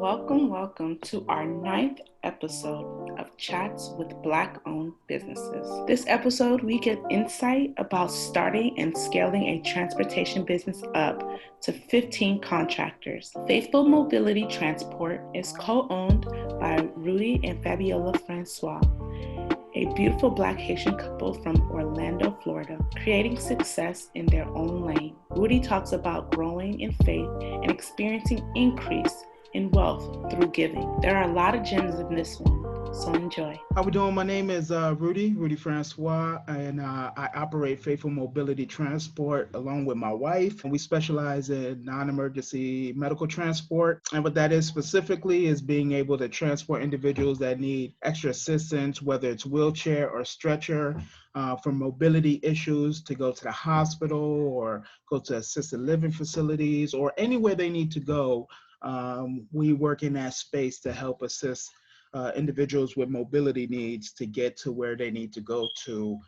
Welcome to our 9th episode of Chats with Black-owned businesses. This episode, we get insight about starting and scaling a transportation business up to 15 contractors. Faithful Mobility Transport is co-owned by Rudy and Fabiola Francois, a beautiful Black Haitian couple from Orlando, Florida, creating success in their own lane. Rudy talks about growing in faith and experiencing increase in wealth through giving. There are a lot of gems in this one, so enjoy. How we doing? My name is Rudy Francois, and I operate Faithful Mobility Transport along with my wife. And we specialize in non-emergency medical transport. And what that is specifically is being able to transport individuals that need extra assistance, whether it's wheelchair or stretcher, for mobility issues, to go to the hospital or go to assisted living facilities or anywhere they need to go. We work in that space to help assist individuals with mobility needs to get to where they need to go to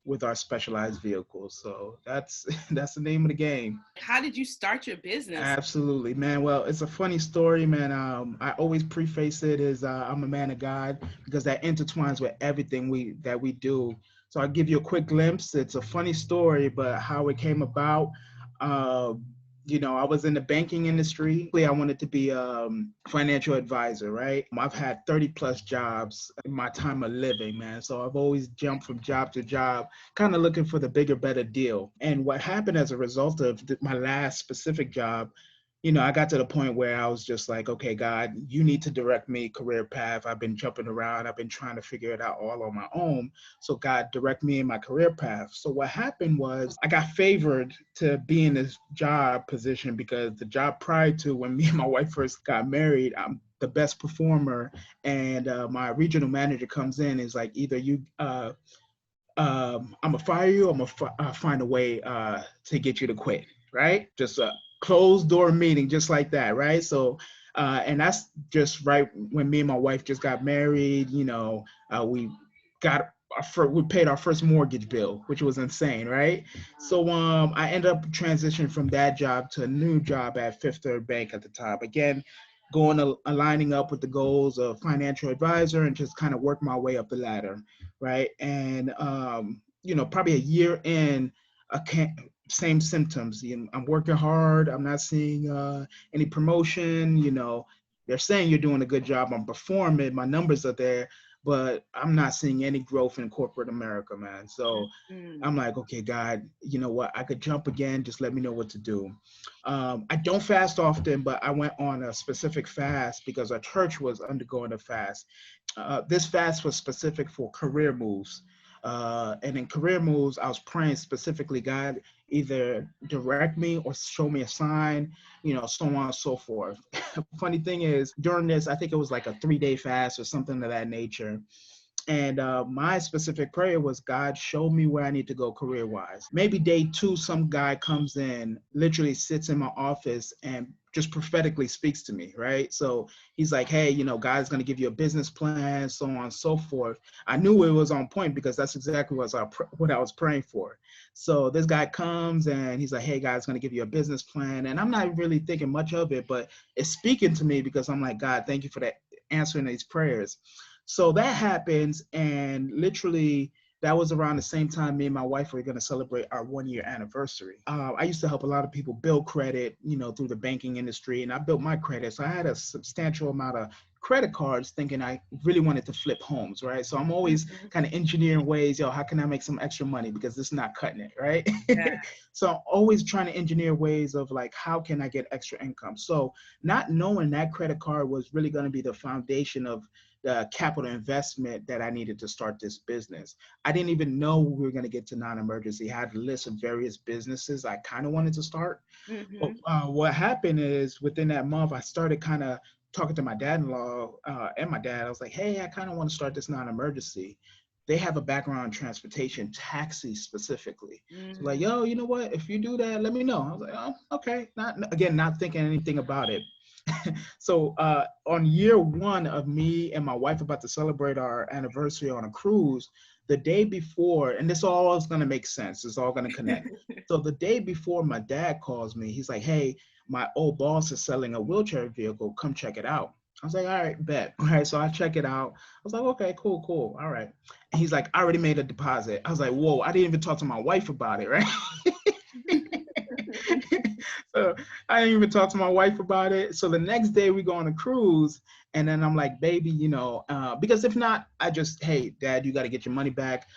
with our specialized vehicles. So that's that's the name of the game. How did you start your business? Absolutely, man. Well, it's a funny story, man. I always preface it as I'm a man of God, because that intertwines with everything we do. So I'll give you a quick glimpse. It's a funny story, but how it came about. Uh, I was in the banking industry. I wanted to be a financial advisor, right? I've had 30 plus jobs in my time of living, man. So I've always jumped from job to job, kind of looking for the bigger, better deal. And what happened as a result of my last specific job, I got to the point where I was just like, okay, God, you need to direct me career path. I've been jumping around. I've been trying to figure it out all on my own. So God, direct me in my career path. So what happened was I got favored to be in this job position because the job prior to when me and my wife first got married, I'm the best performer. And my regional manager comes in and is like, either I'm gonna fire you, I'm gonna find a way to get you to quit, right? Just a closed door meeting, just like that, right? So, and that's just right when me and my wife just got married. We got we paid our first mortgage bill, which was insane, right? So, I ended up transitioning from that job to a new job at Fifth Third Bank at the time. Again, aligning up with the goals of financial advisor and just kind of work my way up the ladder, right? And probably a year in, I can't, same symptoms. I'm working hard. I'm not seeing any promotion. They're saying you're doing a good job. I'm performing. My numbers are there, but I'm not seeing any growth in corporate America, man. So I'm like, okay, God, you know what? I could jump again. Just let me know what to do. I don't fast often, but I went on a specific fast because our church was undergoing a fast. This fast was specific for career moves. And in career moves, I was praying specifically, God, either direct me or show me a sign, so on and so forth. Funny thing is, during this, I think it was like a 3-day fast or something of that nature. And my specific prayer was, God, show me where I need to go career-wise. Maybe day 2, some guy comes in, literally sits in my office and just prophetically speaks to me, right? So he's like, hey, God's going to give you a business plan, so on and so forth. I knew it was on point because that's exactly what I was praying for. So this guy comes and he's like, hey, God's going to give you a business plan. And I'm not really thinking much of it, but it's speaking to me because I'm like, God, thank you for that, answering these prayers. So that happens, and literally that was around the same time me and my wife were going to celebrate our 1-year anniversary. I used to help a lot of people build credit, through the banking industry, and I built my credit. So I had a substantial amount of credit cards thinking I really wanted to flip homes, right? So I'm always kind of engineering ways, how can I make some extra money because this is not cutting it, right? Yeah. So I'm always trying to engineer ways of like, how can I get extra income? So not knowing that credit card was really going to be the foundation of the capital investment that I needed to start this business. I didn't even know we were going to get to non-emergency. I had a list of various businesses I kind of wanted to start. But what happened is within that month, I started kind of talking to my dad-in-law and my dad. I was like, hey, I kind of want to start this non-emergency. They have a background in transportation, taxis specifically. So like, yo, you know what? If you do that, let me know. I was like, oh, okay. Not thinking anything about it. So on year 1 of me and my wife about to celebrate our anniversary on a cruise, the day before, and this all is going to make sense. It's all going to connect. So the day before, my dad calls me. He's like, hey, my old boss is selling a wheelchair vehicle. Come check it out. I was like, all right, bet. All right, so I check it out. I was like, okay, cool, cool. All right. And he's like, I already made a deposit. I was like, whoa, I didn't even talk to my wife about it, right? So I didn't even talk to my wife about it. So the next day we go on a cruise, and then I'm like, baby, because if not, I just, hey, dad, you got to get your money back.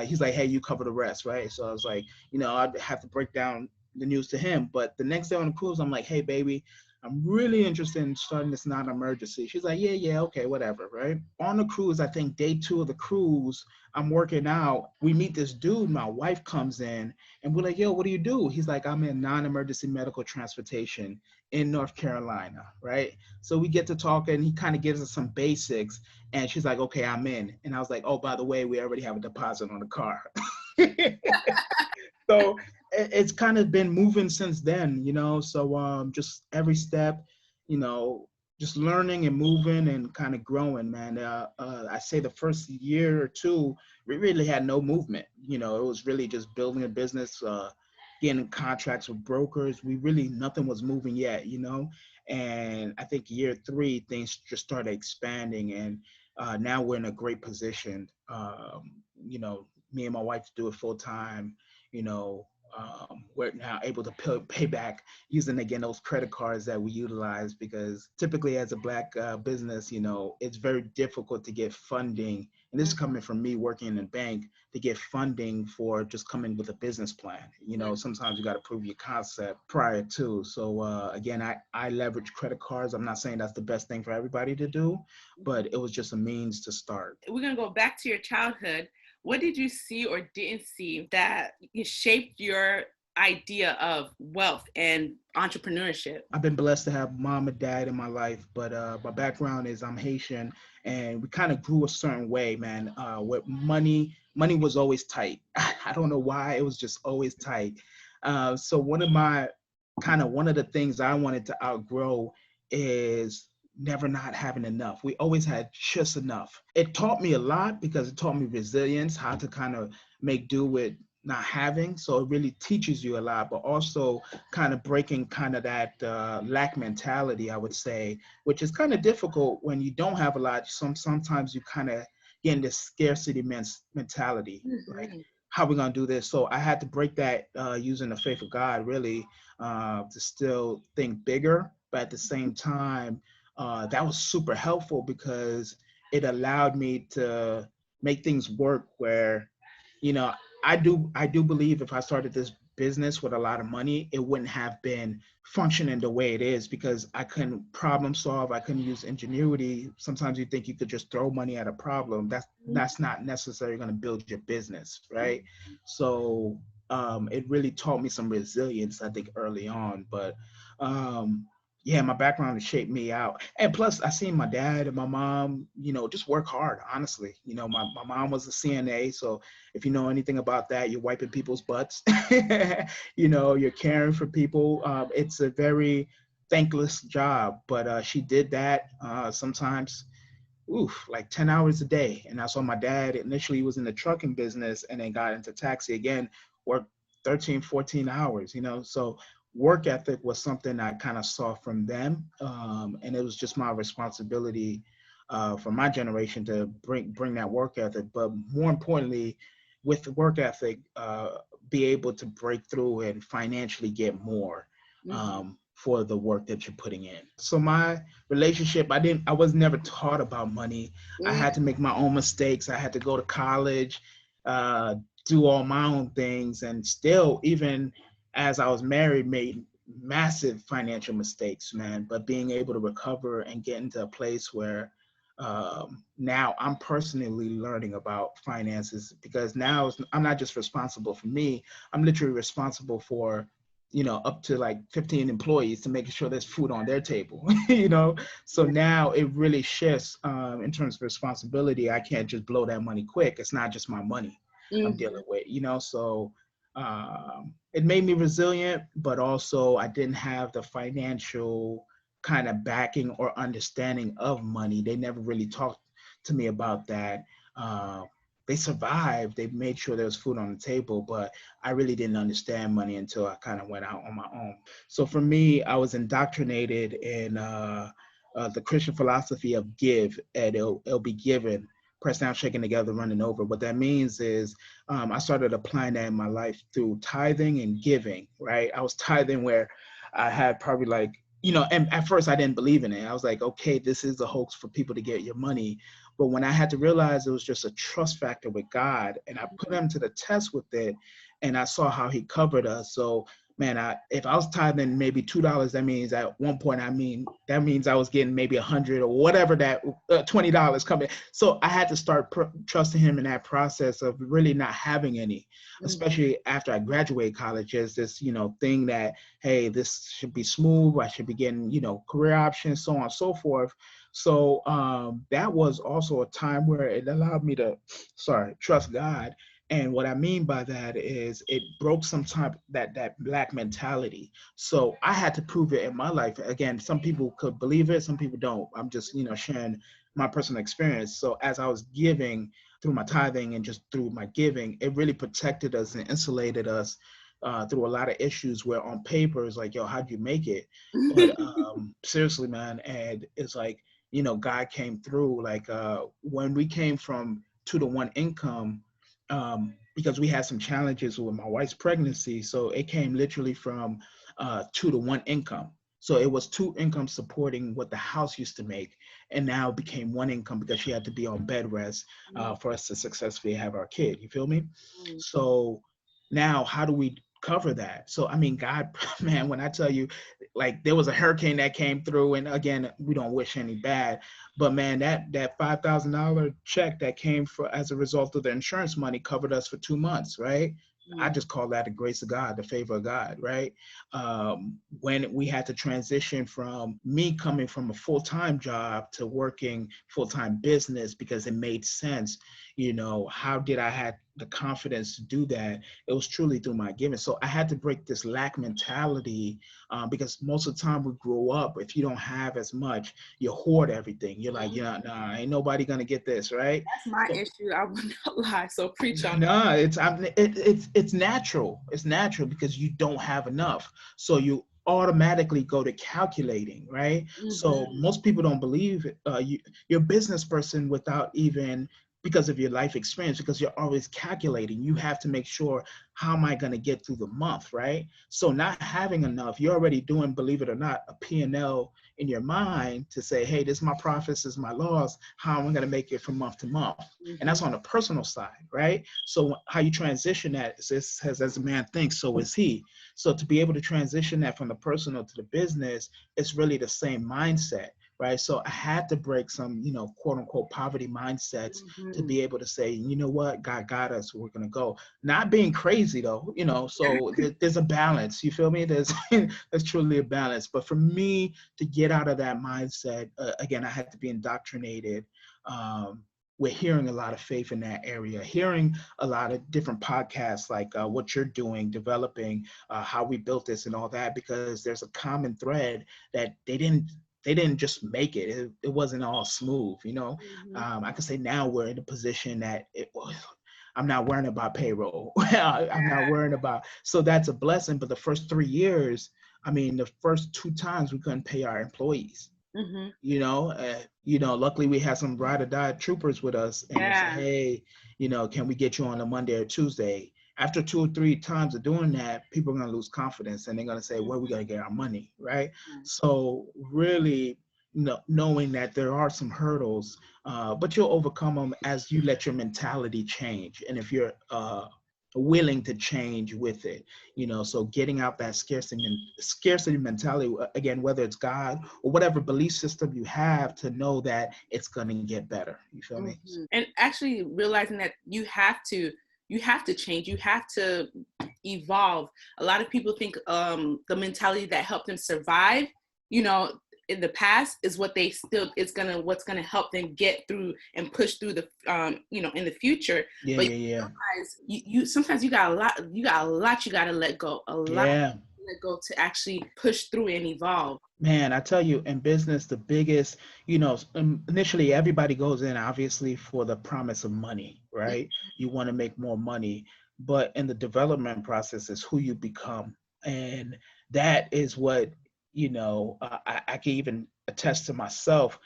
He's like, hey, you cover the rest, right? So I was like, I'd have to break down the news to him. But the next day on the cruise, I'm like, hey, baby, I'm really interested in starting this non-emergency. She's like, yeah, okay, whatever, right? On the cruise, I think day 2 of the cruise, I'm working out. We meet this dude. My wife comes in, and we're like, yo, what do you do? He's like, I'm in non-emergency medical transportation in North Carolina, right? So we get to talk, and he kind of gives us some basics. And she's like, okay, I'm in. And I was like, oh, by the way, we already have a deposit on the car. So it's kind of been moving since then, so just every step, you know just learning and moving and kind of growing, man. I say the first year or two we really had no movement. It was really just building a business, getting contracts with brokers. We really, nothing was moving yet, and I think year 3 things just started expanding, and now we're in a great position. Me and my wife do it full time. you know, we're now able to pay back using again those credit cards that we utilize, because typically as a black business, it's very difficult to get funding. And this is coming from me working in a bank, to get funding for just coming with a business plan. Sometimes you got to prove your concept prior to. So again, I leverage credit cards. I'm not saying that's the best thing for everybody to do, but it was just a means to start. We're going to go back to your childhood. What did you see or didn't see that shaped your idea of wealth and entrepreneurship? I've been blessed to have mom and dad in my life, but my background is I'm Haitian, and we kind of grew a certain way, man. With money was always tight. I don't know why, it was just always tight. So one of the things I wanted to outgrow is never not having enough. We always had just enough. It taught me a lot because it taught me resilience, how to kind of make do with not having. So it really teaches you a lot, but also kind of breaking kind of that lack mentality, I would say, which is kind of difficult when you don't have a lot. Sometimes you kind of get in this scarcity mentality, like, how are we gonna do this? So I had to break that using the faith of God, really, to still think bigger, but at the same time, that was super helpful because it allowed me to make things work where, you know, I do believe if I started this business with a lot of money, it wouldn't have been functioning the way it is, because I couldn't problem solve. I couldn't use ingenuity. Sometimes you think you could just throw money at a problem. That's not necessarily going to build your business, right? So it really taught me some resilience, I think, early on. But yeah, my background has shaped me out. And plus, I seen my dad and my mom, just work hard, honestly. My mom was a CNA. So if you know anything about that, you're wiping people's butts. You're caring for people. It's a very thankless job, but she did that sometimes, like 10 hours a day. And I saw my dad initially was in the trucking business and then got into taxi again, worked 13, 14 hours, so work ethic was something I kind of saw from them. And it was just my responsibility for my generation to bring that work ethic. But more importantly, with the work ethic, be able to break through and financially get more for the work that you're putting in. So my relationship, I was never taught about money. I had to make my own mistakes. I had to go to college, do all my own things, and still, even as I was married, made massive financial mistakes, man. But being able to recover and get into a place where now I'm personally learning about finances, because now I'm not just responsible for me. I'm literally responsible for, up to like 15 employees to make sure there's food on their table, So now it really shifts in terms of responsibility. I can't just blow that money quick. It's not just my money I'm dealing with, So it made me resilient, but also I didn't have the financial kind of backing or understanding of money. They never really talked to me about that. they survived. They made sure there was food on the table, but I really didn't understand money until I kind of went out on my own. So for me, I was indoctrinated in the Christian philosophy of give, and it'll be given, pressed down, shaken together, running over. What that means is I started applying that in my life through tithing and giving, right? I was tithing where I had probably like, and at first I didn't believe in it. I was like, okay, this is a hoax for people to get your money. But when I had to realize it was just a trust factor with God, and I put him to the test with it, and I saw how he covered us. So man, if I was tithing maybe $2, that means at one point, that means I was getting maybe 100 or whatever, that $20 coming. So I had to start trusting him in that process of really not having any, especially after I graduated college. As this, thing that, hey, this should be smooth. I should be getting, career options, so on and so forth. So that was also a time where it allowed me to, trust God. And what I mean by that is it broke some type that black mentality. So I had to prove it in my life. Again, some people could believe it, some people don't. I'm just, sharing my personal experience. So as I was giving through my tithing and just through my giving, it really protected us and insulated us through a lot of issues where on paper it's like, yo, how'd you make it? But seriously, man, and it's like, God came through. Like when we came from 2-to-1 income, because we had some challenges with my wife's pregnancy. So it came literally from 2-to-1 income. So it was 2 incomes supporting what the house used to make, and now it became 1 income because she had to be on bed rest for us to successfully have our kid. You feel me? So now how do we cover that? So I mean, God, man, when I tell you, like there was a hurricane that came through, and again, we don't wish any bad, but man, that $5,000 check that came as a result of the insurance money covered us for 2 months, right? I just call that the grace of God, the favor of God, right? When we had to transition from me coming from a full-time job to working full-time business because it made sense, how did I have the confidence to do that? It was truly through my giving. So I had to break this lack mentality because most of the time we grow up, if you don't have as much, you hoard everything. You're like, nah, ain't nobody gonna get this, right? That's my issue. I will not lie. So preach on. No, it's natural. It's natural because you don't have enough. So you automatically go to calculating, right? So most people don't believe you're a business person without even, because of your life experience, because you're always calculating. You have to make sure, how am I going to get through the month, right? So not having enough, you're already doing, believe it or not, a P&L in your mind to say, hey, this is my profits, this is my loss, how am I going to make it from month to month? And that's on the personal side, right? So how you transition that is, as a man thinks, so is he. So to be able to transition that from the personal to the business, it's really the same mindset, right? So I had to break some, quote unquote poverty mindsets to be able to say, you know what, God got us, we're going to go. Not being crazy though, so there's a balance, you feel me? There's truly a balance. But for me to get out of that mindset, again, I had to be indoctrinated. We're hearing a lot of faith in that area, hearing a lot of different podcasts like what you're doing, developing, how we built this and all that, because there's a common thread that they didn't just make it. It wasn't all smooth, I can say now we're in a position that I'm not worrying about payroll. I'm not worrying about, so that's a blessing. But the first 3 years, I mean, the first 2 times we couldn't pay our employees. Luckily we had some ride or die troopers with us, and it's like, hey, can we get you on a Monday or Tuesday? After 2 or 3 times of doing that, people are going to lose confidence and they're going to say, where are we going to get our money, right? So really, knowing that there are some hurdles, but you'll overcome them as you let your mentality change. And if you're willing to change with it, so getting out that scarcity mentality, again, whether it's God or whatever belief system you have, to know that it's going to get better. You feel me? And actually realizing that you have to change, you have to evolve. A lot of people think the mentality that helped them survive, in the past is what's gonna help them get through and push through the in the future. But sometimes you got a lot you gotta let go, a lot. let go to actually push through and evolve. Man, I tell you, in business, the biggest, initially everybody goes in obviously for the promise of money, right? You want to make more money, but in the development process is who you become. And that is what, I can even attest to myself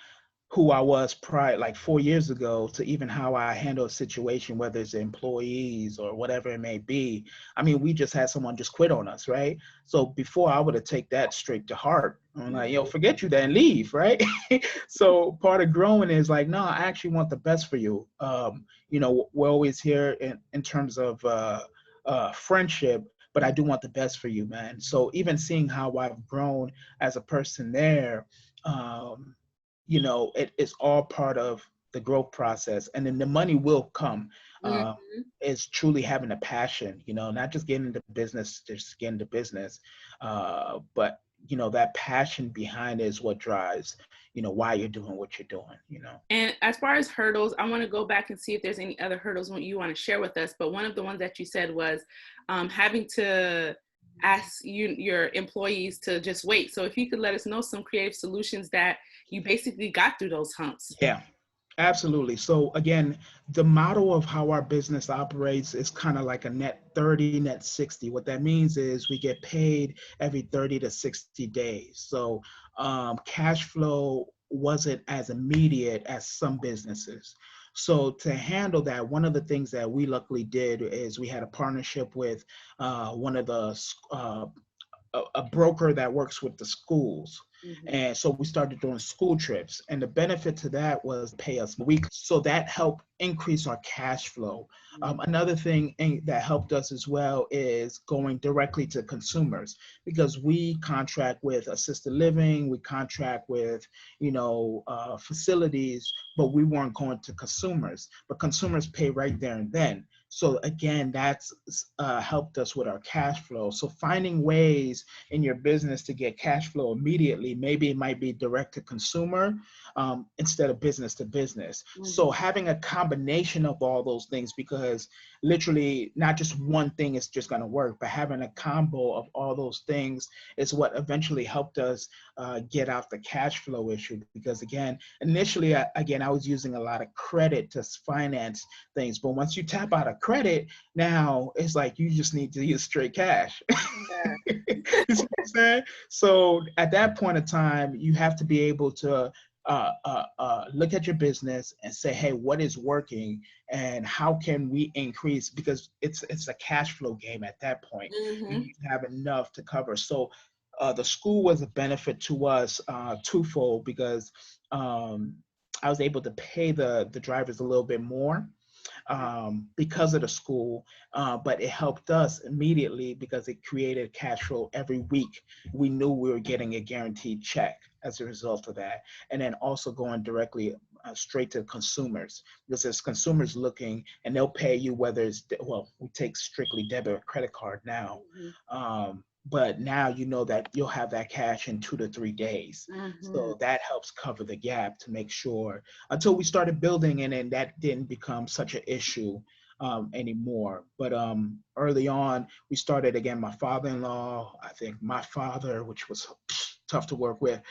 who I was prior, like 4 years ago, to even how I handle a situation, whether it's employees or whatever it may be. I mean, we just had someone just quit on us, right? So before I would have take that straight to heart. I'm like, forget you then leave, right? So part of growing is like, no, I actually want the best for you. We're always here in terms of friendship, but I do want the best for you, man. So even seeing how I've grown as a person there, it is all part of the growth process, and then the money will come. Is truly having a passion, not just getting into business, just getting into business, but that passion behind it is what drives, why you're doing what you're doing. And as far as hurdles, I want to go back and see if there's any other hurdles you want to share with us. But one of the ones that you said was having to ask your employees to just wait. So if you could let us know some creative solutions that you basically got through those humps. Yeah, absolutely. So again, the model of how our business operates is kind of like a net 30, net 60. What that means is we get paid every 30 to 60 days. So cash flow wasn't as immediate as some businesses. So to handle that, one of the things that we luckily did is we had a partnership with one of the a broker that works with the schools. And so we started doing school trips, and the benefit to that was pay us weekly. So that helped increase our cash flow. Another thing that helped us as well is going directly to consumers, because we contract with assisted living, we contract with, facilities, but we weren't going to consumers. But consumers pay right there and then. So again, that's helped us with our cash flow. So finding ways in your business to get cash flow immediately, maybe it might be direct to consumer instead of business to business. So having a combination of all those things, because literally not just one thing is just going to work, but having a combo of all those things is what eventually helped us get out the cash flow issue. Because again, initially, I was using a lot of credit to finance things, but once you tap out of credit, now it's like you just need to use straight cash. You see what I'm saying? So at that point in time, you have to be able to look at your business and say, hey, what is working and how can we increase? Because it's a cash flow game at that point. You need to have enough to cover. So the school was a benefit to us twofold, because I was able to pay the drivers a little bit more because of the school, but it helped us immediately because it created cash flow every week. We knew we were getting a guaranteed check as a result of that. And then also going directly straight to consumers, because there's consumers looking and they'll pay you whether it's, we take strictly debit or credit card now. But now you know that you'll have that cash in 2 to 3 days. So that helps cover the gap to make sure, until we started building, and then that didn't become such an issue anymore. But early on, we started, again, my father-in-law, I think my father, which was tough to work with.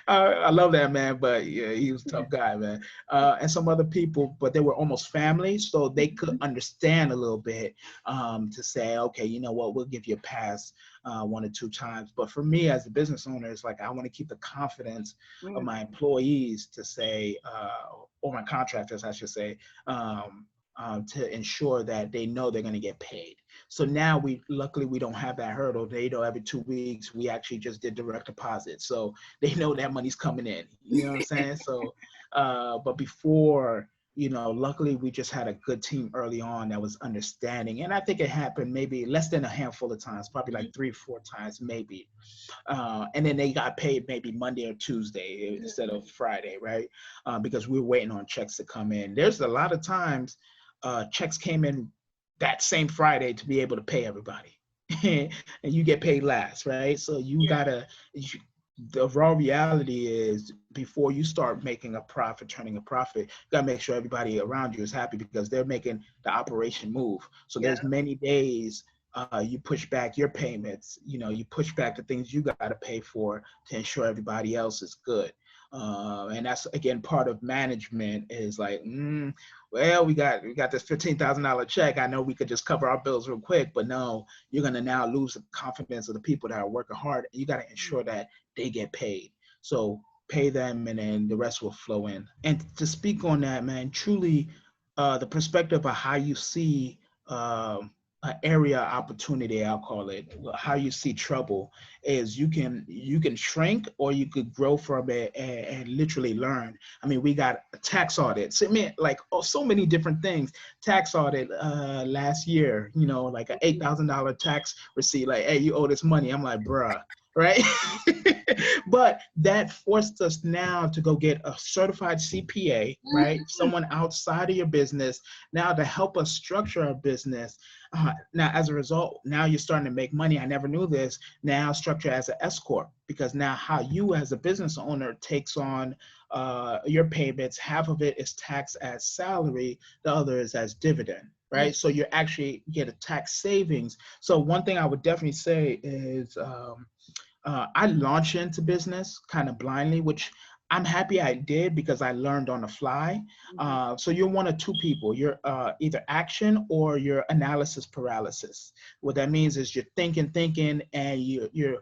I love that man, but yeah, he was a tough guy, man. And some other people, but they were almost family, so they could understand a little bit to say, okay, you know what, we'll give you a pass 1 or 2 times. But for me as a business owner, it's like I want to keep the confidence of my employees to say, or my contractors, I should say, to ensure that they know they're going to get paid. So now luckily we don't have that hurdle. They know every 2 weeks we actually just did direct deposit, so they know that money's coming in. You know what I'm saying? So, but before, luckily we just had a good team early on that was understanding, and I think it happened maybe less than a handful of times, probably like 3 or 4 times maybe. And then they got paid maybe Monday or Tuesday instead of Friday, right? Because we were waiting on checks to come in. There's a lot of times checks came in that same Friday to be able to pay everybody. And you get paid last, right? So the raw reality is, before you start making a profit, turning a profit, you gotta make sure everybody around you is happy, because they're making the operation move. So there's many days you push back your payments, you push back the things you got to pay for to ensure everybody else is good. And that's again part of management is like, well, we got this $15,000 check. I know we could just cover our bills real quick, but no, you're gonna now lose the confidence of the people that are working hard. You got to ensure that they get paid. So pay them, and then the rest will flow in. And to speak on that, man, truly, the perspective of how you see an area opportunity, I'll call it, how you see trouble is you can shrink or you could grow from it and literally learn. I mean, we got tax audits. I mean, like so many different things. Tax audit last year, like an $8,000 tax receipt. Like, hey, you owe this money. I'm like, bruh. Right. But that forced us now to go get a certified CPA, right? Someone outside of your business now to help us structure our business. Now, as a result, now you're starting to make money. I never knew this. Now structure as an S Corp, because now how you as a business owner takes on your payments, half of it is taxed as salary, the other is as dividend, right? So you actually get a tax savings. So one thing I would definitely say is I launched into business kind of blindly, which I'm happy I did because I learned on the fly. So you're one of two people. You're either action or you're analysis paralysis. What that means is you're thinking, and you're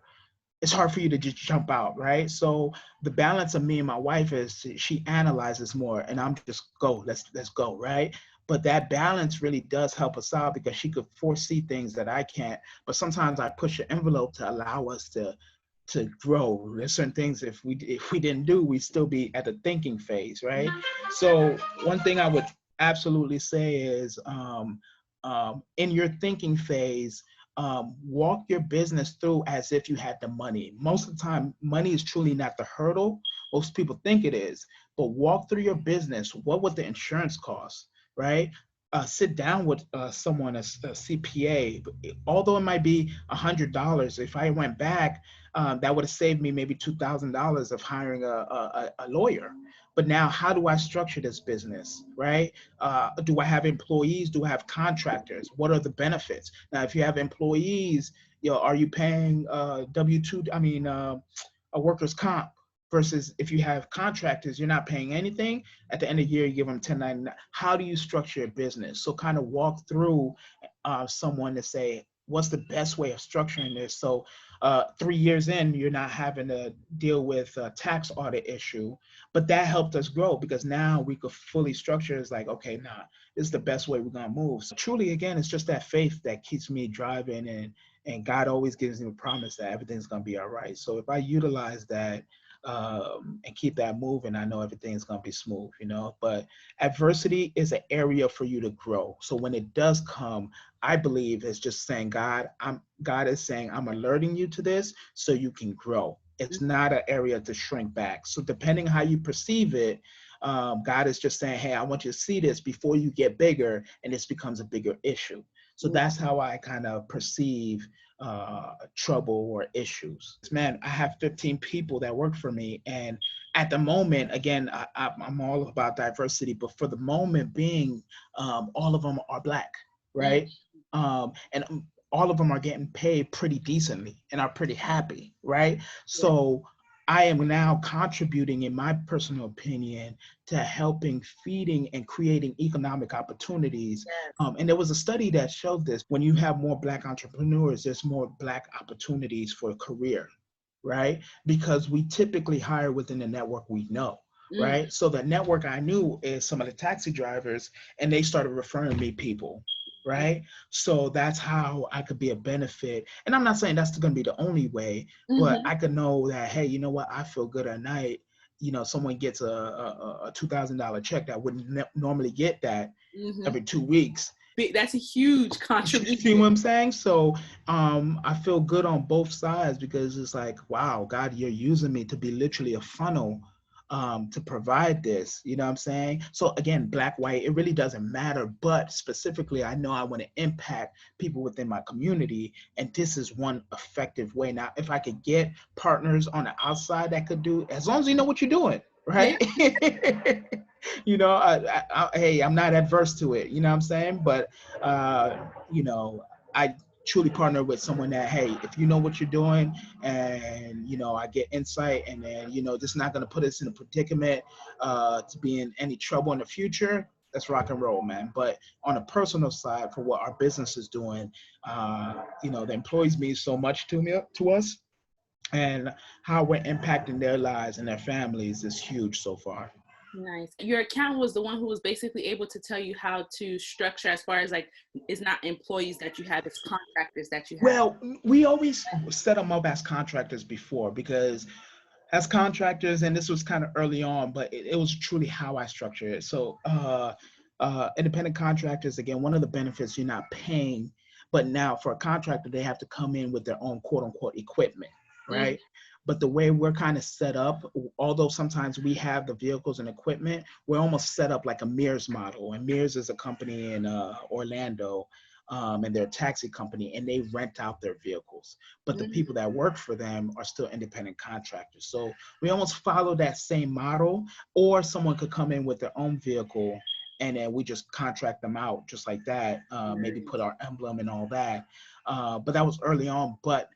it's hard for you to just jump out, right? So the balance of me and my wife is she analyzes more, and I'm just go, let's go, right? But that balance really does help us out because she could foresee things that I can't. But sometimes I push the envelope to allow us to grow. There's certain things if we didn't do, we'd still be at the thinking phase, right? So one thing I would absolutely say is in your thinking phase, walk your business through as if you had the money. Most of the time, money is truly not the hurdle. Most people think it is, but walk through your business. What would the insurance cost, right? Sit down with someone, a CPA. Although it might be $100, if I went back, that would have saved me maybe $2,000 of hiring a lawyer. But now, how do I structure this business, right? Do I have employees? Do I have contractors? What are the benefits? Now, if you have employees, are you paying W-2? I mean, a workers' comp? Versus if you have contractors, you're not paying anything. At the end of the year, you give them 1099. How do you structure your business? So kind of walk through someone to say, what's the best way of structuring this? So 3 years in, you're not having to deal with a tax audit issue, but that helped us grow because now we could fully structure. It's like, okay, nah, this is the best way we're gonna move. So truly, again, it's just that faith that keeps me driving, and God always gives me a promise that everything's gonna be all right. So if I utilize that and keep that moving, I know everything's gonna be smooth, But adversity is an area for you to grow. So when it does come, I believe it's just saying, God is saying, I'm alerting you to this so you can grow. It's not an area to shrink back. So depending how you perceive it, God is just saying, hey, I want you to see this before you get bigger and this becomes a bigger issue. So that's how I kind of perceive trouble or issues. Man, I have 15 people that work for me. And at the moment, again, I'm all about diversity, but for the moment being, all of them are Black, right? And all of them are getting paid pretty decently and are pretty happy, right? So I am now contributing, in my personal opinion, to helping feeding and creating economic opportunities. And there was a study that showed this. When you have more Black entrepreneurs, there's more Black opportunities for a career, right? Because we typically hire within the network we know, right? So the network I knew is some of the taxi drivers, and they started referring me people, right? So that's how I could be a benefit. And I'm not saying that's going to be the only way, but I could know that, hey, you know what? I feel good at night. Someone gets a $2,000 check that wouldn't normally get that every 2 weeks. That's a huge contribution. You see what I'm saying? So I feel good on both sides because it's like, wow, God, you're using me to be literally a funnel to provide this, you know what I'm saying? So again, Black, white, it really doesn't matter, but specifically, I know I want to impact people within my community, and this is one effective way. Now, if I could get partners on the outside that could do, as long as you know what you're doing, right? Hey, I'm not adverse to it, you know what I'm saying? But, I truly partner with someone that, hey, if you know what you're doing, and I get insight, and then this is not going to put us in a predicament to be in any trouble in the future. Let's rock and roll, man. But on a personal side, for what our business is doing, the employees mean so much to us, and how we're impacting their lives and their families is huge so far. Nice. Your accountant was the one who was basically able to tell you how to structure, as far as like, it's not employees that you have, it's contractors that you have. Well, we always set them up as contractors before, because as contractors, and this was kind of early on, but it was truly how I structured it. So independent contractors, again, one of the benefits, you're not paying, but now for a contractor, they have to come in with their own quote unquote equipment, Mm-hmm. right? But the way we're kind of set up, although sometimes we have the vehicles and equipment, we're almost set up like a Mears model. And Mears is a company in Orlando, and they're a taxi company, and they rent out their vehicles. But the Mm-hmm. people that work for them are still independent contractors. So we almost follow that same model, or someone could come in with their own vehicle, and then we just contract them out just like that, maybe put our emblem and all that. But that was early on. But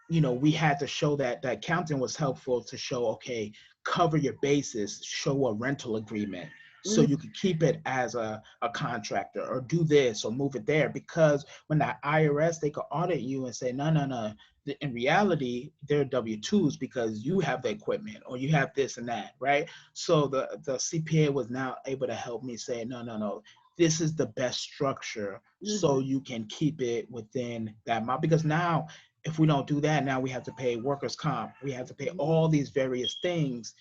we had to show that the accounting was helpful to show, okay, cover your bases, show a rental agreement, so Mm-hmm. you could keep it as a contractor, or do this or move it there. Because when the IRS, they could audit you and say, no, no, no. In reality, they're W-2s because you have the equipment, or you have this and that, right? So the CPA was now able to help me say, no, no, no. This is the best structure, Mm-hmm. so you can keep it within that amount. Because now, if we don't do that, now we have to pay workers' comp. We have to pay all these various things.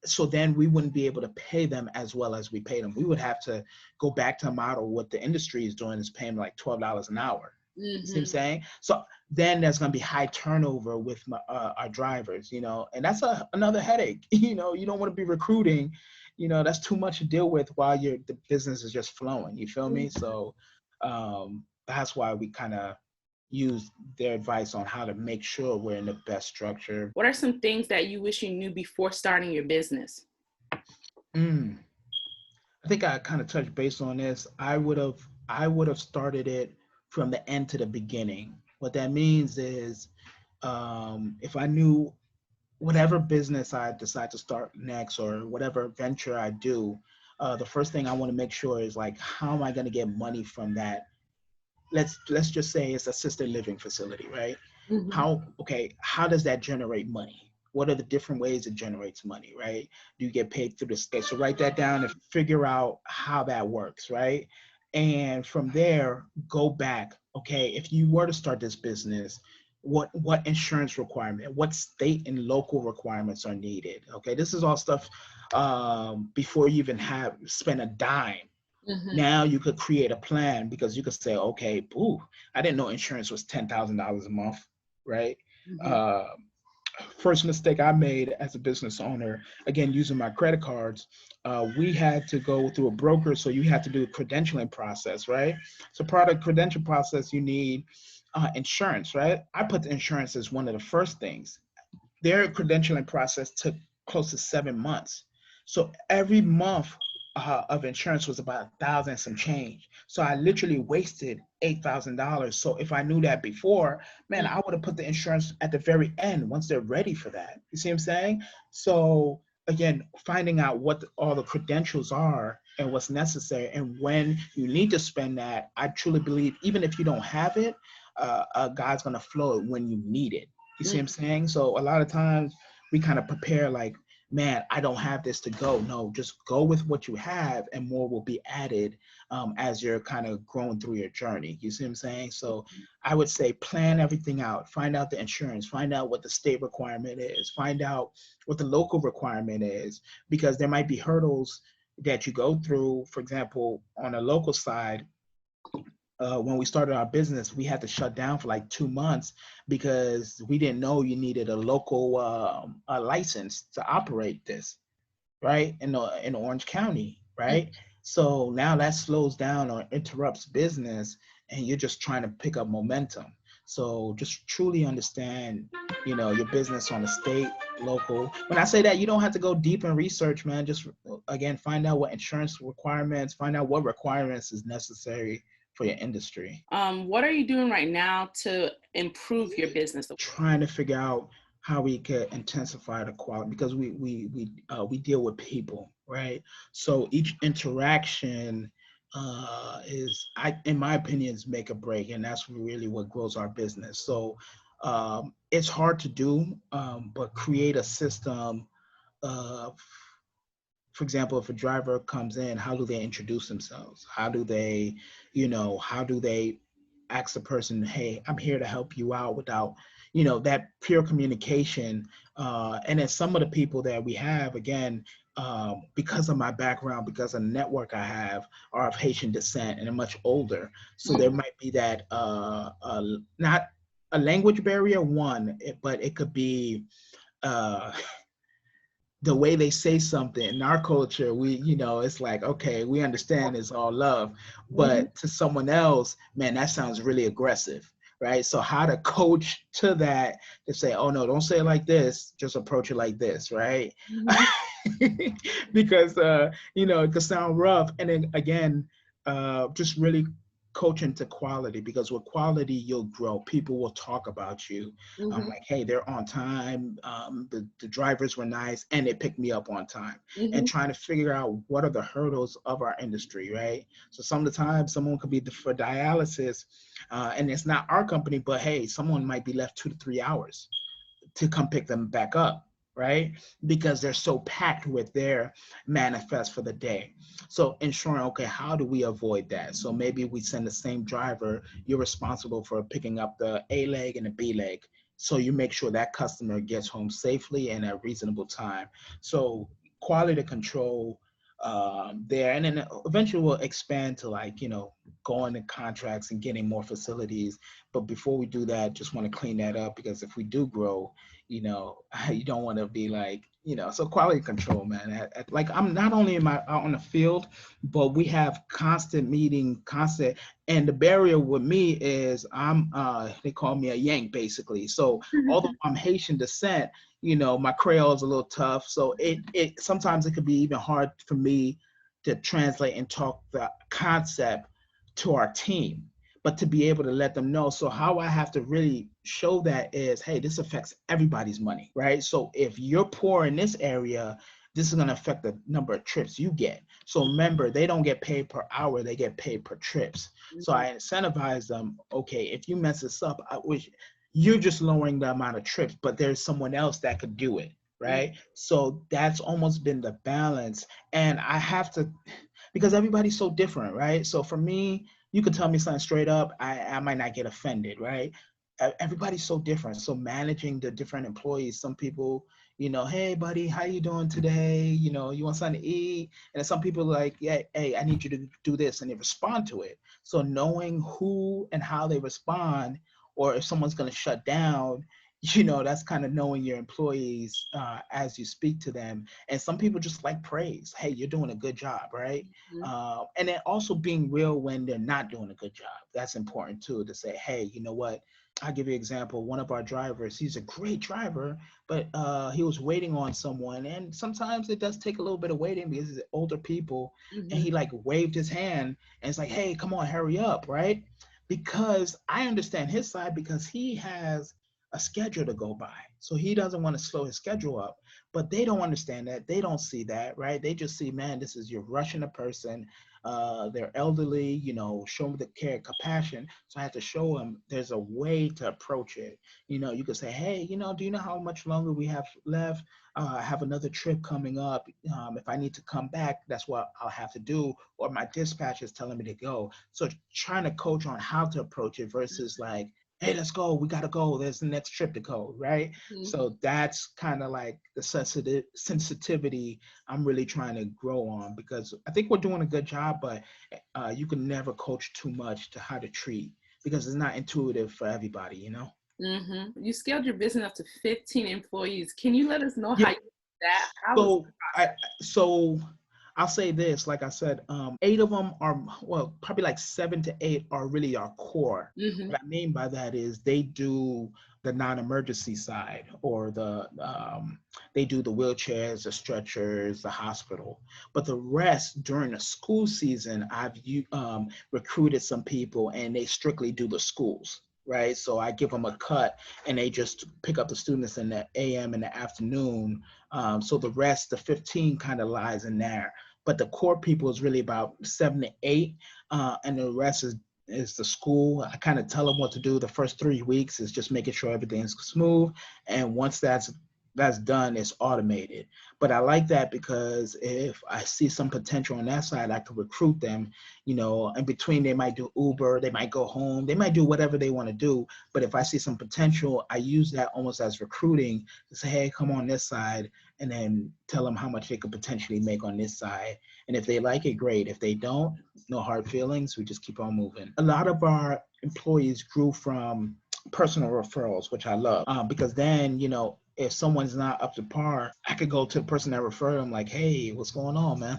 So then we wouldn't be able to pay them as well as we pay them. We would have to go back to a model. What the industry is doing is paying like $12 an hour. You see what I'm Mm-hmm. saying? So then there's going to be high turnover with our drivers, and that's another headache. You don't want to be recruiting. That's too much to deal with while the business is just flowing. You feel me? So that's why we kind of use their advice on how to make sure we're in the best structure. What are some things that you wish you knew before starting your business? Mm. I think I kind of touched base on this. I would have started it from the end to the beginning. What that means is, if I knew whatever business I decide to start next, or whatever venture I do, the first thing I want to make sure is, like, how am I going to get money from that? Let's just say it's assisted living facility, right? Mm-hmm. How does that generate money? What are the different ways it generates money, right? Do you get paid through the state? So write that down and figure out how that works, right? And from there, go back. Okay, if you were to start this business, what insurance requirement, what state and local requirements are needed? Okay, this is all stuff before you even have spent a dime. Mm-hmm. Now you could create a plan, because you could say, okay, ooh, I didn't know insurance was $10,000 a month, right? Mm-hmm. Uh, First mistake I made as a business owner, again, using my credit cards, we had to go through a broker. So you have to do a credentialing process, right? So part of the credential process, you need insurance, right? I put the insurance as one of the first things. Their credentialing process took close to 7 months. So every month of insurance was about 1,000 some change. So I literally wasted $8,000. So if I knew that before, man, I would have put the insurance at the very end once they're ready for that. You see what I'm saying? So again, finding out what all the credentials are and what's necessary and when you need to spend that. I truly believe, even if you don't have it, God's gonna flow it when you need it. You see what I'm saying? So a lot of times we kind of prepare like, man, I don't have this to go. No, just go with what you have, and more will be added as you're kind of growing through your journey. You see what I'm saying? So I would say plan everything out, find out the insurance, find out what the state requirement is, find out what the local requirement is, because there might be hurdles that you go through. For example, on a local side, when we started our business, we had to shut down for like 2 months because we didn't know you needed a local a license to operate this, right? In Orange County, right? So now that slows down or interrupts business, and you're just trying to pick up momentum. So just truly understand, your business on the state, local. When I say that, you don't have to go deep in research, man. Just again, find out what insurance requirements, find out what requirements is necessary for your industry. What are you doing right now to improve your business? Trying to figure out how we could intensify the quality, because we deal with people, right? So each interaction in my opinion, is make or break, and that's really what grows our business. So it's hard to do, but create a system. Uh, for example, if a driver comes in, how do they introduce themselves? How do they ask the person, hey, I'm here to help you out, without, that pure communication. And then some of the people that we have, again, because of my background, because of the network I have, are of Haitian descent and are much older. So there might be that, not a language barrier, but it could be, uh, the way they say something. In our culture, it's like, okay, we understand it's all love, but to someone else, man, that sounds really aggressive, right? So how to coach to that, to say, oh no, don't say it like this, just approach it like this, right? Because it could sound rough. And then again, just really coaching to quality, because with quality you'll grow. People will talk about you. Like, hey, they're on time, the drivers were nice, and they picked me up on time. And trying to figure out what are the hurdles of our industry, right? So some of the time someone could be for dialysis, and it's not our company, but hey, someone might be left 2 to 3 hours to come pick them back up, right? Because they're so packed with their manifest for the day. So ensuring, okay, how do we avoid that? So maybe we send the same driver, you're responsible for picking up the A leg and the B leg. So you make sure that customer gets home safely and at reasonable time. So quality control there. And then eventually we'll expand to, like, going to contracts and getting more facilities. But before we do that, just want to clean that up, because if we do grow, you don't want to be like, so quality control, man. Like, I'm not only out on the field, but we have constant meeting, and the barrier with me is they call me a Yank, basically. So although I'm Haitian descent, my Creole is a little tough. So it sometimes it could be even hard for me to translate and talk the concept to our team, but to be able to let them know. So how I have to really show that is, hey, this affects everybody's money, right? So if you're poor in this area, this is going to affect the number of trips you get. So remember, they don't get paid per hour, they get paid per trips. So I incentivize them, okay, if you mess this up, I wish you're just lowering the amount of trips, but there's someone else that could do it, right? So that's almost been the balance. And I have to, because everybody's so different, right? So for me, you could tell me something straight up, I might not get offended, right? Everybody's so different. So managing the different employees, some people, hey buddy, how you doing today? You want something to eat? And some people like, yeah, hey, I need you to do this, and they respond to it. So knowing who and how they respond, or if someone's going to shut down, that's kind of knowing your employees as you speak to them. And some people just like praise. Hey, you're doing a good job, right? And then also being real when they're not doing a good job. That's important too, to say, hey, you know what? I'll give you an example. One of our drivers, he's a great driver, but he was waiting on someone. And sometimes it does take a little bit of waiting because it's older people. And he like waved his hand and it's like, hey, come on, hurry up, right? Because I understand his side, because he has a schedule to go by. So he doesn't want to slow his schedule up, but they don't understand that. They don't see that, right? They just see, man, this is, you're rushing a person. They're elderly, show them the care, compassion. So I have to show them there's a way to approach it. You could say, hey, do you know how much longer we have left? I have another trip coming up. If I need to come back, that's what I'll have to do. Or my dispatcher is telling me to go. So trying to coach on how to approach it versus like, hey, let's go. We got to go. There's the next trip to go, right? So that's kind of like the sensitivity I'm really trying to grow on, because I think we're doing a good job, but you can never coach too much to how to treat, because it's not intuitive for everybody. You scaled your business up to 15 employees. Can you let us know Yeah. how you did that? How was So I'll say this, like I said, 8 of them are, well, probably like 7 to 8 are really our core. Mm-hmm. What I mean by that is they do the non-emergency side, or they do the wheelchairs, the stretchers, the hospital. But the rest during the school season, I've recruited some people, and they strictly do the schools. Right, so I give them a cut, and they just pick up the students in the AM and the afternoon. So the rest, the 15, kind of lies in there. But the core people is really about 7 to 8, and the rest is the school. I kind of tell them what to do. The first 3 weeks is just making sure everything's smooth, and once that's done, it's automated. But I like that because if I see some potential on that side, I could recruit them. In between, they might do Uber, they might go home, they might do whatever they want to do. But if I see some potential, I use that almost as recruiting to say, hey, come on this side, and then tell them how much they could potentially make on this side. And if they like it, great. If they don't, no hard feelings. We just keep on moving. A lot of our employees grew from personal referrals, which I love, because then, if someone's not up to par, I could go to the person that referred them, like, hey, what's going on, man?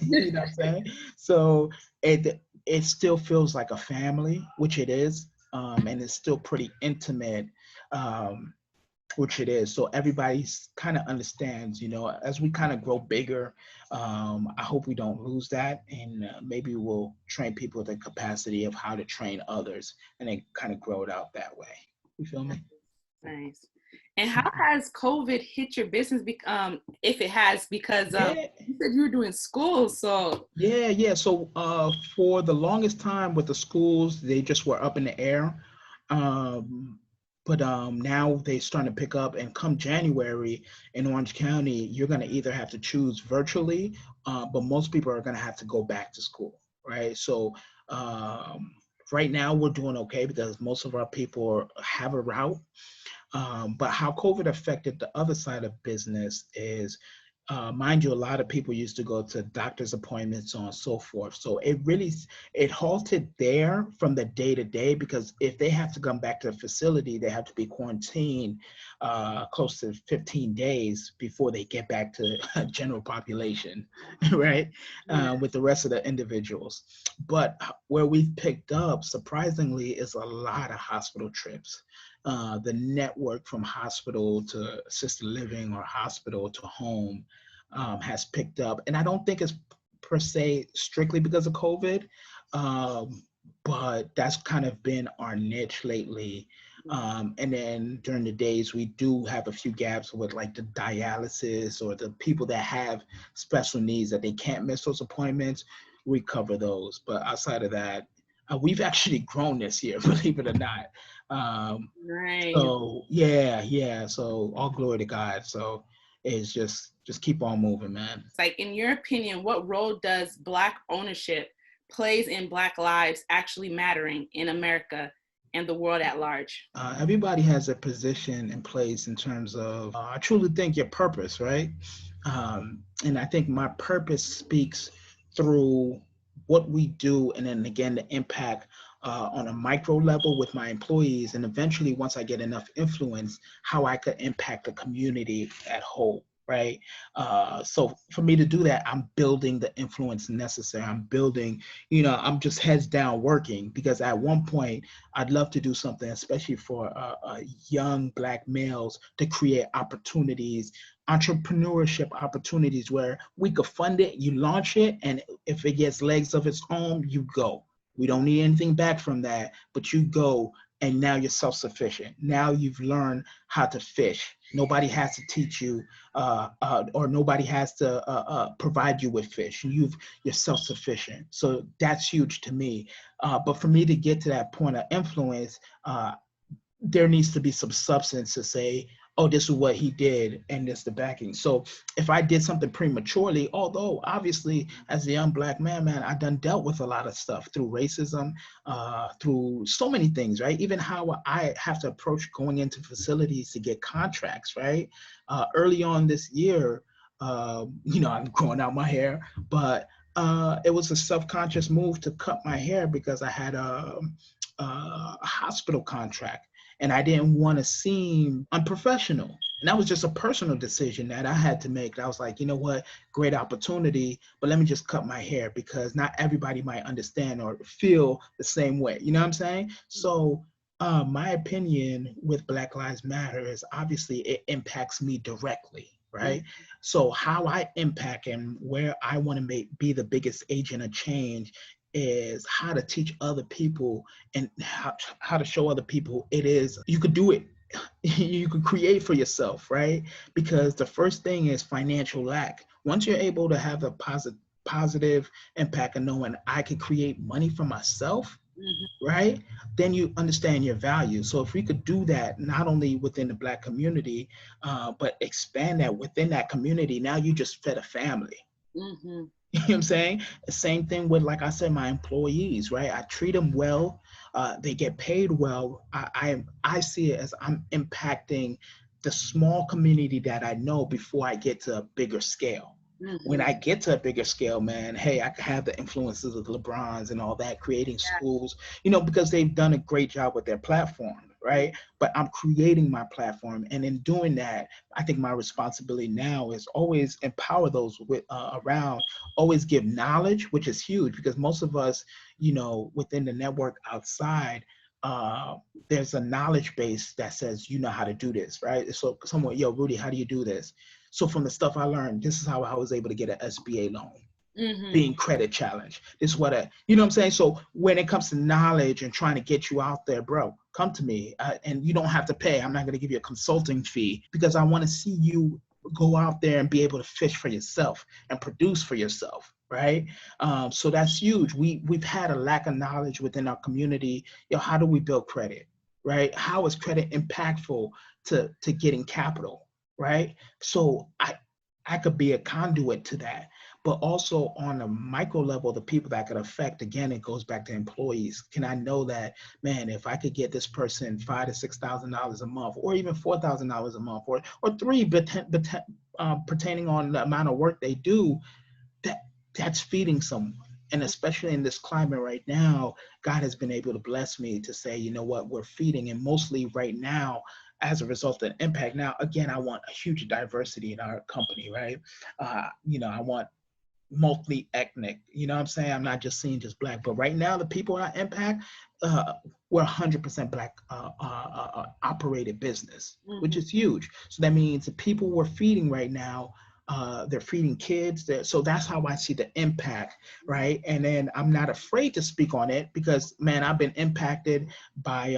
You know what I'm saying? So it still feels like a family, which it is, and it's still pretty intimate, which it is. So everybody kind of understands, as we kind of grow bigger, I hope we don't lose that, and maybe we'll train people with the capacity of how to train others, and then kind of grow it out that way. You feel me? Nice. And how has COVID hit your business? If it has, because Yeah. you said you were doing school, so. Yeah. So for the longest time with the schools, they just were up in the air. But now they starting to pick up, and come January in Orange County, you're going to either have to choose virtually, but most people are going to have to go back to school, right? So right now we're doing okay because most of our people have a route. But how COVID affected the other side of business is, mind you, a lot of people used to go to doctor's appointments, so on and so forth. So it halted there from the day to day, because if they have to come back to the facility, they have to be quarantined close to 15 days before they get back to general population, right? With the rest of the individuals. But where we've picked up, surprisingly, is a lot of hospital trips. The network from hospital to assisted living or hospital to home has picked up. And I don't think it's per se strictly because of COVID, but that's kind of been our niche lately. And then during the days, we do have a few gaps with like the dialysis or the people that have special needs that they can't miss those appointments. We cover those. But outside of that, we've actually grown this year, believe it or not. Right. So yeah. So all glory to God. So it's just keep on moving, man. It's like, in your opinion, what role does Black ownership plays in Black lives actually mattering in America and the world at large? Everybody has a position in place in terms of, I truly think, your purpose, right? And I think my purpose speaks through what we do, and then again, the impact on a micro level with my employees, and eventually, once I get enough influence, how I could impact the community at whole. Right. So for me to do that, I'm building the influence necessary. I'm building, I'm just heads down working, because at one point I'd love to do something, especially for young Black males, to create opportunities, entrepreneurship opportunities, where we could fund it, you launch it, and if it gets legs of its own, you go. We don't need anything back from that, but you go, and now you're self-sufficient. Now you've learned how to fish. Nobody has to teach you, or nobody has to provide you with fish. You're self-sufficient. So that's huge to me. But for me to get to that point of influence, there needs to be some substance to say, oh, this is what he did, and this the backing. So if I did something prematurely, although obviously as a young Black man, I done dealt with a lot of stuff through racism, through so many things, right? Even how I have to approach going into facilities to get contracts, right? Early on this year, I'm growing out my hair, but it was a self-conscious move to cut my hair because I had a hospital contract, and I didn't want to seem unprofessional. And that was just a personal decision that I had to make. I was like, you know what, great opportunity, but let me just cut my hair because not everybody might understand or feel the same way. You know what I'm saying? So my opinion with Black Lives Matter is obviously it impacts me directly, right? So how I impact and where I want to be the biggest agent of change is how to teach other people and how to show other people it is you could do it. You could create for yourself, right? Because the first thing is financial lack. Once you're able to have a positive impact of knowing I can create money for myself, right? Then you understand your value. So if we could do that, not only within the Black community, but expand that within that community, now you just fed a family. You know what I'm saying? The same thing with, like I said, my employees, right? I treat them well. They get paid well. I see it as I'm impacting the small community that I know before I get to a bigger scale. When I get to a bigger scale, man, hey, I could have the influences of the LeBrons and all that, creating schools, you know, because they've done a great job with their platform, right? But I'm creating my platform. And in doing that, I think my responsibility now is always empower those around, always give knowledge, which is huge because most of us, you know, within the network outside, there's a knowledge base that says, you know how to do this, right? So someone, yo, Rudy, how do you do this? So from the stuff I learned, this is how I was able to get an SBA loan. Being credit challenged. This is what you know what I'm saying? So when it comes to knowledge and trying to get you out there, bro, come to me. And you don't have to pay. I'm not going to give you a consulting fee because I want to see you go out there and be able to fish for yourself and produce for yourself, right? So that's huge. We've had a lack of knowledge within our community. How do we build credit, right? How is credit impactful to getting capital, right? So I could be a conduit to that. But also on a micro level, the people that could affect, again, it goes back to employees. Can I know that, man, if I could get this person $5,000 to $6,000 a month, or even $4,000 a month, or three, pertaining on the amount of work they do, that's feeding someone. And especially in this climate right now, God has been able to bless me to say, you know what, we're feeding, and mostly right now, as a result of the impact. Now, again, I want a huge diversity in our company, right? You know, I want multi-ethnic, you know what I'm saying? I'm not just seeing just Black, but right now the people in our impact, we're 100% Black operated business, which is huge. So that means the people we're feeding right now, they're feeding kids. So that's how I see the impact, right? And then I'm not afraid to speak on it because, man, I've been impacted by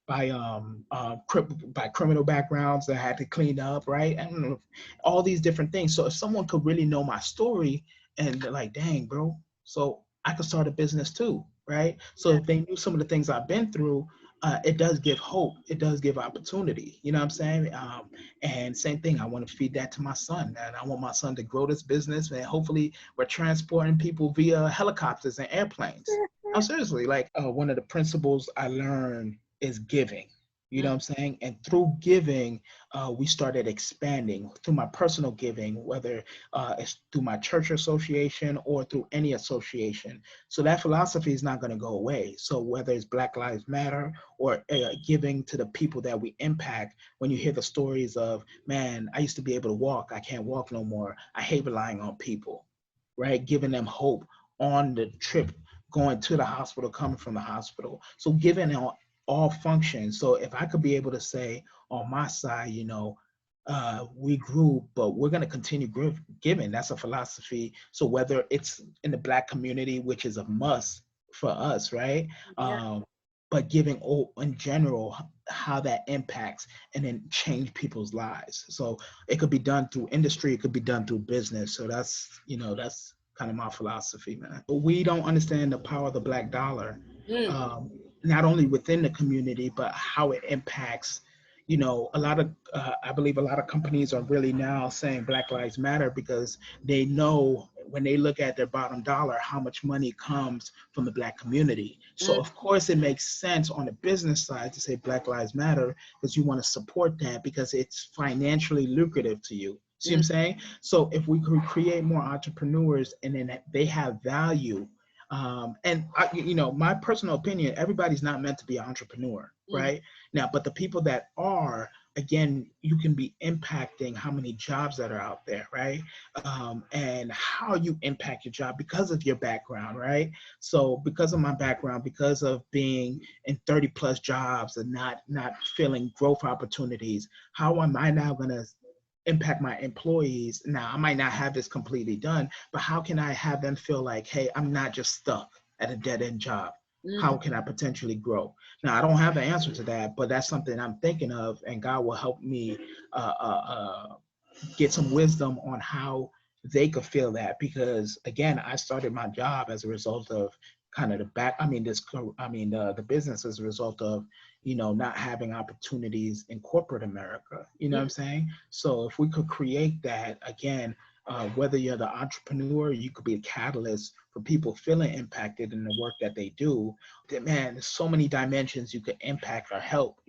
by criminal backgrounds that I had to clean up, right? I don't know, all these different things. So if someone could really know my story and they're like, dang, bro, so I could start a business too, right? So if they knew some of the things I've been through, it does give hope. It does give opportunity. You know what I'm saying? And same thing, I want to feed that to my son. And I want my son to grow this business. And hopefully we're transporting people via helicopters and airplanes. I'm seriously, like one of the principles I learned is giving. You know what I'm saying? And through giving, we started expanding through my personal giving, whether it's through my church association or through any association. So that philosophy is not going to go away. So whether it's Black Lives Matter or giving to the people that we impact, when you hear the stories of, man, I used to be able to walk, I can't walk no more. I hate relying on people, right? Giving them hope on the trip, going to the hospital, coming from the hospital. So giving all functions. So if I could be able to say on my side, you know, we grew, but we're going to continue giving. That's a philosophy. So whether it's in the Black community, which is a must for us, right? But giving in general, how that impacts and then change people's lives. So it could be done through industry, it could be done through business. So that's, you know, that's kind of my philosophy, man. But we don't understand the power of the Black dollar. Not only within the community, but how it impacts, you know, a lot of, I believe a lot of companies are really now saying Black Lives Matter because they know when they look at their bottom dollar, how much money comes from the Black community. So of course it makes sense on the business side to say Black Lives Matter because you want to support that because it's financially lucrative to you. See what I'm saying? So if we could create more entrepreneurs and then they have value, and you know, my personal opinion, everybody's not meant to be an entrepreneur, right? Now, but the people that are again, you can be impacting how many jobs that are out there, right? And how you impact your job because of your background, right? So because of my background, because of being in 30 plus jobs and not feeling growth opportunities, how am I now going to impact my employees? Now, I might not have this completely done, but how can I have them feel like, hey, I'm not just stuck at a dead end job? How can I potentially grow? Now, I don't have the answer to that, but that's something I'm thinking of, and God will help me uh, uh, uh, get some wisdom on how they could feel that. Because again, I started my job as a result of kind of the business as a result of, not having opportunities in corporate America. You know what I'm saying? So if we could create that again, whether you're the entrepreneur, you could be a catalyst for people feeling impacted in the work that they do. That, man, there's so many dimensions you could impact or help,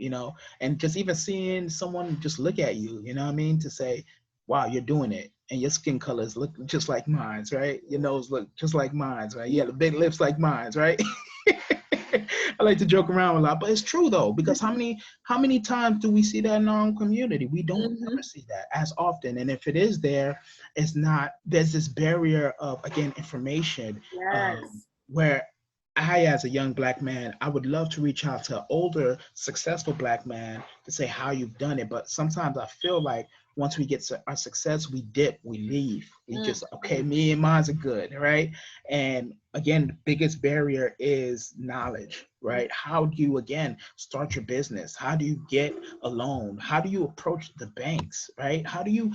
and just even seeing someone just look at you, you know what I mean, to say, wow, you're doing it. And your skin colors look just like mine, right? Your nose look just like mine, right? Yeah, the big lips like mine, right? I like to joke around a lot, but it's true though, because how many times do we see that in our own community? We don't ever see that as often. And if it is there, there's this barrier of, again, information, where I, as a young Black man, I would love to reach out to older, successful Black man to say how you've done it. But sometimes I feel like once we get to our success, we dip, we leave. We just, okay, me and mine's are good, right? And again, the biggest barrier is knowledge, right? How do you, again, start your business? How do you get a loan? How do you approach the banks, right? How do you,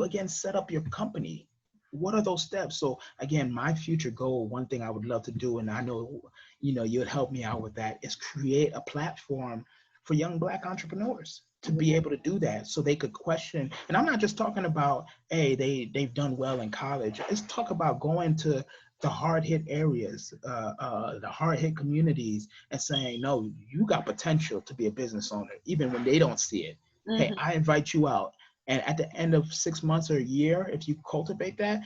again, set up your company? What are those steps? So again, my future goal, one thing I would love to do, and I know, you'd help me out with that, is create a platform for young Black entrepreneurs to be able to do that, so they could question. And I'm not just talking about, hey, they've done well in college. Let's talk about going to the hard hit areas, the hard hit communities, and saying, no, you got potential to be a business owner, even when they don't see it. Hey, I invite you out. And at the end of 6 months or a year, if you cultivate that,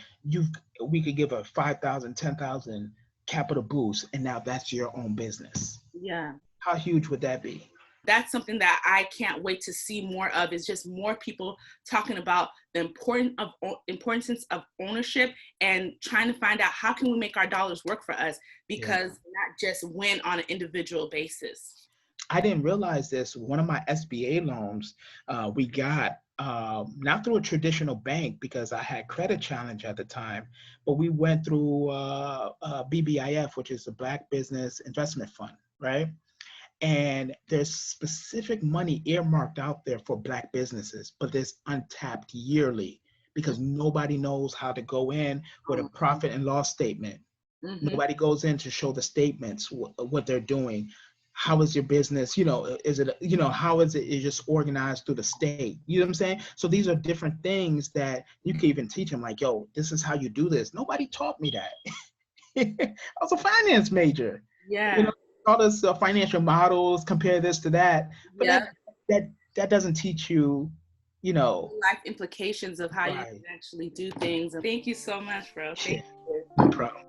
we could give a 5,000, 10,000 capital boost, and now that's your own business. Yeah. How huge would that be? That's something that I can't wait to see more of, is just more people talking about the importance of ownership and trying to find out how can we make our dollars work for us, because not just win on an individual basis. I didn't realize this. One of my SBA loans, we got not through a traditional bank, because I had credit challenge at the time, but we went through BBIF, which is the Black Business Investment Fund, right? And there's specific money earmarked out there for Black businesses, but there's untapped yearly, because nobody knows how to go in with a profit and loss statement. Nobody goes in to show the statements, what they're doing. How is your business? Is it, how is it just organized through the state? You know what I'm saying? So these are different things that you can even teach them, like, yo, this is how you do this. Nobody taught me that. I was a finance major. Yeah. Taught us financial models, compare this to that. But that doesn't teach you, life implications of how you can actually do things. And thank you so much, bro. Thank you. No problem.